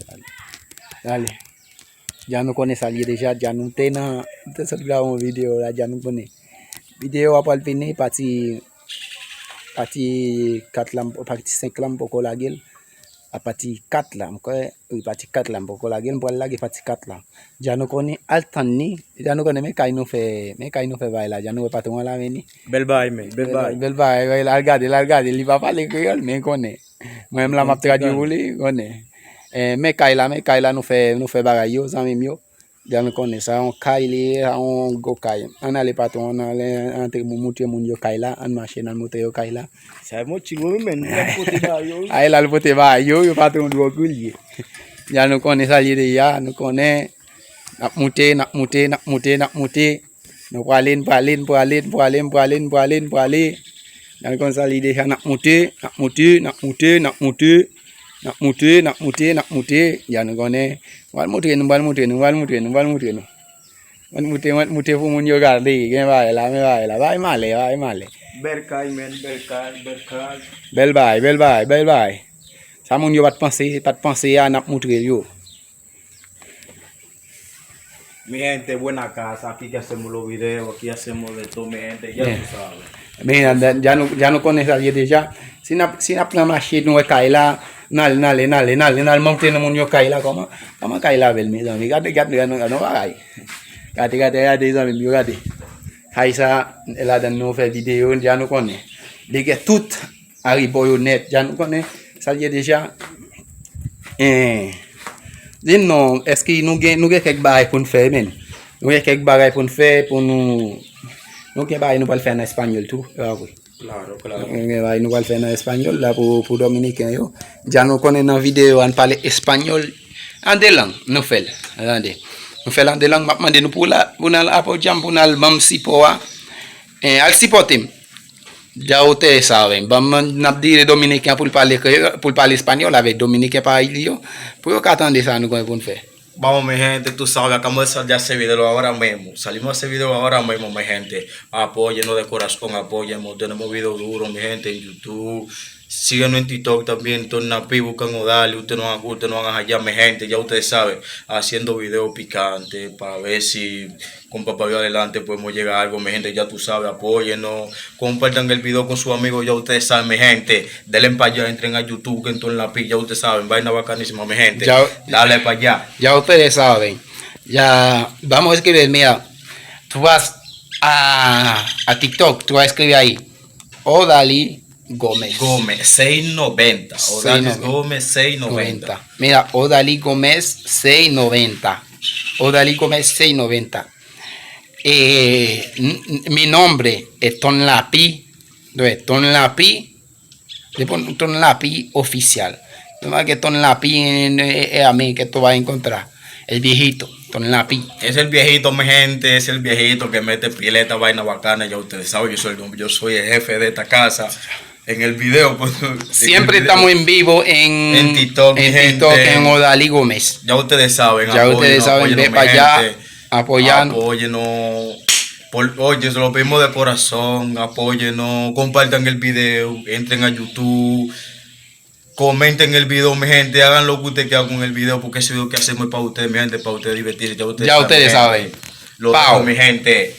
Dale. Dale. Ya no kone salir de chat, ya no tena. Te graba un video là, ya no kone. Video après le fini, parti 4 là, parti 5 là, pour la gueule. À partir 4 là, oui, parti 4 là, pour la gueule, pour la gueule, parti 4 là. Ya no kone altani, ya no kone me kai no fait baila, ya no patron la veni. Bel bye, men. Bel bye. Bel bye, la regarde, il va parler créole, mais connaît. Moi-même la m'a traduit pour lui, connaît. Mais Kaila nous fait bagaille yo, zami yo. Ya me connaît ça, on Kaili, on go Kai. On a les patrons, on a les entre montrer mon yo Kaila, on marche dans montrer yo Kaila. Ça mo chingo men, la pote ba yo. Aí là le pote ba yo patron do coulier. Ya nous connaît ça lié ya, nous connaît nak monter. Nous pour aller. Dans le consolidé, nak monter. Ya nous connaît. Nous monter pour mon yo garder. Gen va là. Va mal. Berkay, men. Berkay. Bel bye. Ça mon yo pas de penser à nak monter yo. Mi gente, buena casa. Aquí que hacemos los videos, aquí hacemos de todo, mi gente. Ya tú sabes. Mira, ya no conoces a alguien ya. Si na plan marché no cae la, nal monte no munyo cae la como cae la bel mi zami. Gade no va ahí. Gade zami mi gade. Haisa la dan no fait vidéo ya no connaît. Les gars tout arrive au net, ya no connaît. Ça y est déjà. Dis non, est-ce que nous gagne quelque bail pour nous faire men? Nous gagne quelque bail pour nous faire pour nous. Nous gagne bail nous pas le faire en espagnol tout. Oui. Claro. Nous va le faire en espagnol là pour dominicain yo. Ya nous connaît dans vidéo on parle espagnol en deux langues nous fait. Attendez. Nous fait en deux langues m'a demandé nous pour apoyar pour al mam sipoa. Al sipotim. Ya ustedes saben, vamos a dire dominicain pour parler espagnol avec dominicain para yo. Pues acá están diciendo con el fe. Vamos, mi gente, tú sabes, acabamos de salir de ese video ahora mismo. Salimos de ese video ahora mismo, mi gente. Apóyennos de corazón, apóyennos. Tenemos videos duros, mi gente, en YouTube. Síguenos en TikTok también, Tornapi, buscan Odali. Ustedes no van a hallar, mi gente. Ya ustedes saben, haciendo videos picantes para ver si con Papá Dios adelante podemos llegar a algo, mi gente. Ya tú sabes, apóyennos. Compartan el video con sus amigos, ya ustedes saben, mi gente. Denle para allá, entren a YouTube, que en Tornapi, ya ustedes saben. Vaina bacanísima, mi gente. Ya, dale para allá. Ya ustedes saben. Ya vamos a escribir, mira. Tú vas a TikTok, tú vas a escribir ahí. Odali Gómez 690. Odali Gómez 690. Mira, Odali Gómez 690. Odali Gómez 690. Mi nombre es Tornapi. Tornapi oficial. No que Tornapi es a mí que tú vas a encontrar. El viejito, Tornapi. Es el viejito, mi gente. Es el viejito que mete pileta, vaina bacana. Ya ustedes saben, yo soy el jefe de esta casa. En el video, pues, siempre estamos en vivo en TikTok, en Odali Gómez. Ya ustedes saben, ve para allá, apóyennos. Oye, se lo pedimos de corazón, apóyennos, compartan el video, entren a YouTube, comenten el video, mi gente, hagan lo que ustedes quieran con el video, porque ese video que hacemos es para ustedes, mi gente, para ustedes divertirse. Ya ustedes saben. Lo dejo, mi gente.